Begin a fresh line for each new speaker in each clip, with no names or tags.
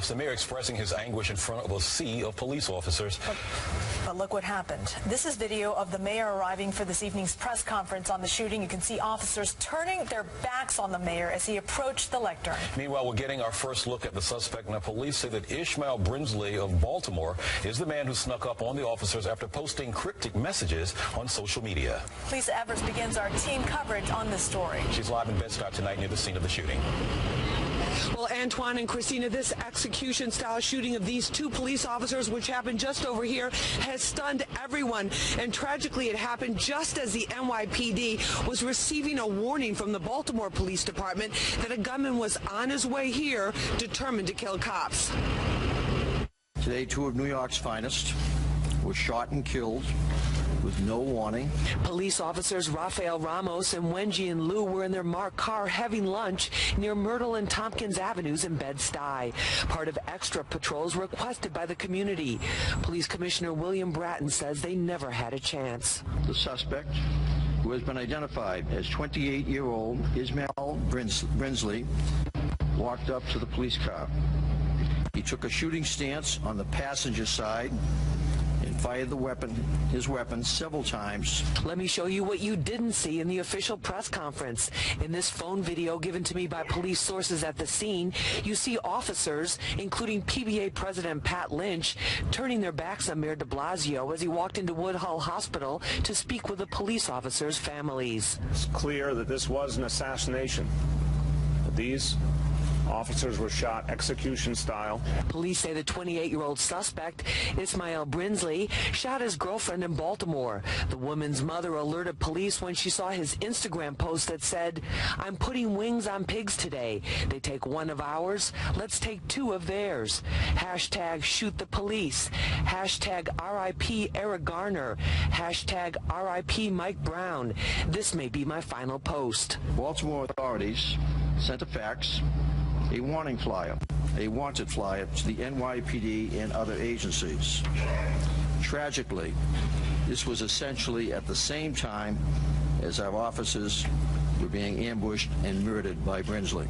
Minneapolis. The mayor expressing his anguish in front of a sea of police officers.
But look what happened. This is video of the mayor arriving for this evening's press conference on the shooting. You can see officers turning their backs on the mayor as he approached the lectern.
Meanwhile, we're getting our first look at the suspect. Now, police say that Ishmael Brinsley of Baltimore is the man who snuck up on the officers after posting cryptic messages on social media.
Lisa Evers begins our team coverage on this story.
She's live in Bed-Stuy tonight near the scene of the shooting.
Well, Antoine and Christina, this execution-style shooting of these two police officers, which happened just over here, has stunned everyone. And tragically, it happened just as the NYPD was receiving a warning from the Baltimore Police Department that a gunman was on his way here, determined to kill cops.
Today, two of New York's finest were shot and killed with no warning.
Police officers Rafael Ramos and Wenji and Lou were in their marked car having lunch near Myrtle and Tompkins Avenues in Bed-Stuy, part of extra patrols requested by the community. Police Commissioner William Bratton says they never had a chance.
The suspect, who has been identified as 28-year-old Ishmael Brinsley, walked up to the police car. He took a shooting stance on the passenger side and fired his weapon several times.
Let me show you what you didn't see in the official press conference. In this phone video given to me by police sources at the scene, you see officers, including PBA President Pat Lynch, turning their backs on Mayor DeBlasio as he walked into Woodhull Hospital to speak with the police officers' families.
It's clear that this was an assassination. These officers were shot execution style.
Police say the 28-year-old suspect, Ishmael Brinsley, shot his girlfriend in Baltimore. The woman's mother alerted police when she saw his Instagram post that said, "I'm putting wings on pigs today. They take one of ours. Let's take two of theirs. Hashtag shoot the police. Hashtag RIP Eric Garner. Hashtag RIP Mike Brown. This may be my final post."
Baltimore authorities sent a fax, a warning flyer, a wanted flyer to the NYPD and other agencies. Tragically, this was essentially at the same time as our officers were being ambushed and murdered by Brinsley.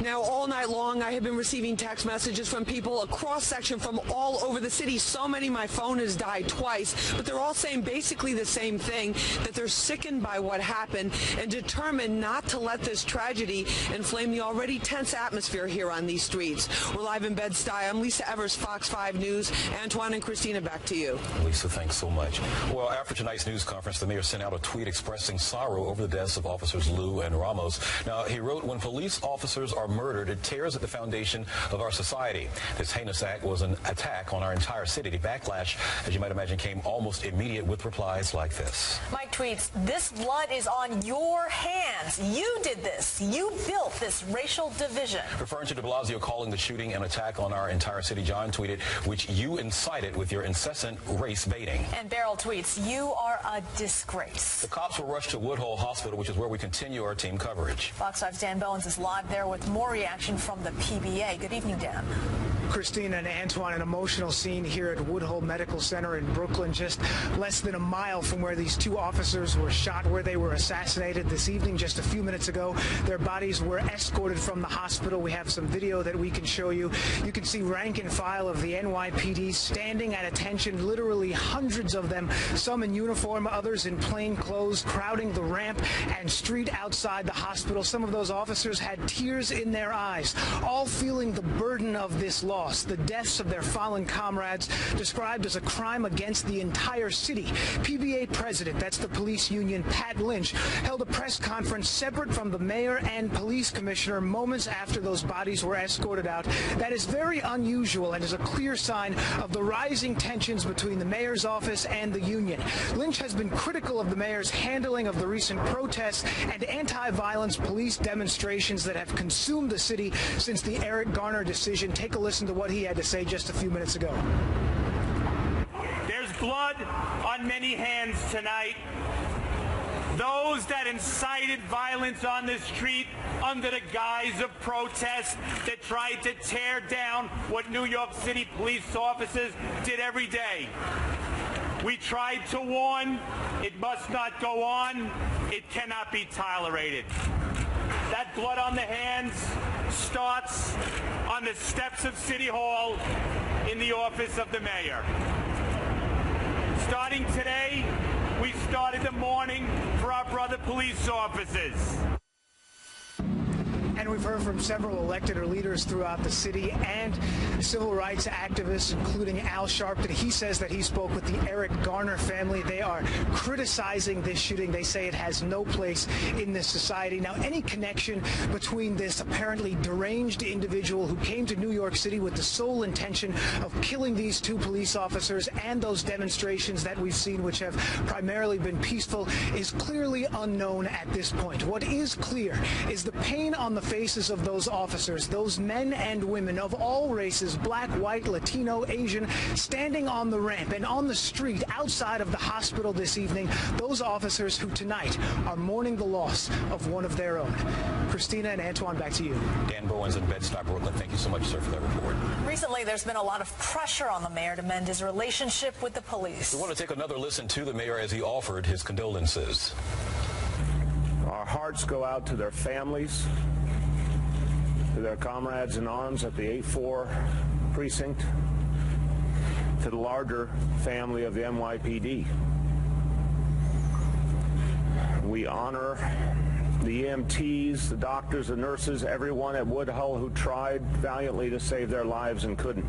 Now, all night long, I have been receiving text messages from people, a cross-section from all over the city. So many my phone has died twice, but they're all saying basically the same thing, that they're sickened by what happened and determined not to let this tragedy inflame the already tense atmosphere here on these streets. We're live in Bed-Stuy. I'm Lisa Evers, Fox 5 News. Antoine and Christina, back to you.
Lisa, thanks so much. Well, after tonight's news conference, the mayor sent out a tweet expressing sorrow over the deaths of officers Lou and Ramos. Now, he wrote, "When police officers are murdered, it tears at the foundation of our society. This heinous act was an attack on our entire city." The backlash, as you might imagine, came almost immediate with replies like this.
Mike tweets, "This blood is on your hands. You did this. You built this racial division."
Referring to DeBlasio calling the shooting an attack on our entire city, John tweeted, "Which you incited with your incessant race baiting."
And Beryl tweets, "You are a disgrace."
The cops were rushed to Woodhull Hospital, which is where we continue our team coverage.
Fox 5's Dan Bowens is live there with more reaction from the PBA. Good evening, Dan.
Christina and Antoine, an emotional scene here at Woodhull Medical Center in Brooklyn, just less than a mile from where these two officers were shot, where they were assassinated this evening. Just a few minutes ago, their bodies were escorted from the hospital. We have some video that we can show you. You can see rank and file of the NYPD standing at attention, literally hundreds of them, some in uniform, others in plain clothes, crowding the ramp and street outside the hospital. Some of those officers had tears in their eyes, all feeling the burden of this loss. The deaths of their fallen comrades, described as a crime against the entire city. PBA president, that's the police union, Pat Lynch, held a press conference separate from the mayor and police commissioner moments after those bodies were escorted out. That is very unusual and is a clear sign of the rising tensions between the mayor's office and the union. Lynch has been critical of the mayor's handling of the recent protests and anti-violence police demonstrations that have consumed the city since the Eric Garner decision. Take a listen to what he had to say just a few minutes ago.
There's blood on many hands tonight. Those that incited violence on the street under the guise of protest, that tried to tear down what New York City police officers did every day. We tried to warn, it must not go on, it cannot be tolerated. That blood on the hands starts on the steps of City Hall in the office of the mayor. Starting today, we started the mourning for our brother police officers.
And we've heard from several elected leaders throughout the city and civil rights activists, including Al Sharpton. He says that he spoke with the Eric Garner family. They are criticizing this shooting. They say it has no place in this society. Now, any connection between this apparently deranged individual who came to New York City with the sole intention of killing these two police officers and those demonstrations that we've seen, which have primarily been peaceful, is clearly unknown at this point. What is clear is the pain on the faces of those officers, those men and women of all races, black, white, Latino, Asian, standing on the ramp and on the street outside of the hospital this evening, those officers who tonight are mourning the loss of one of their own. Christina and Antoine, back to you.
Dan Bowens in Bed-Stuy, Brooklyn. Thank you so much, sir, for that report.
Recently, there's been a lot of pressure on the mayor to mend his relationship with the police.
We want to take another listen to the mayor as he offered his condolences.
Our hearts go out to their families, to their comrades in arms at the 8-4 precinct, to the larger family of the NYPD. We honor the EMTs, the doctors, the nurses, everyone at Woodhull who tried valiantly to save their lives and couldn't.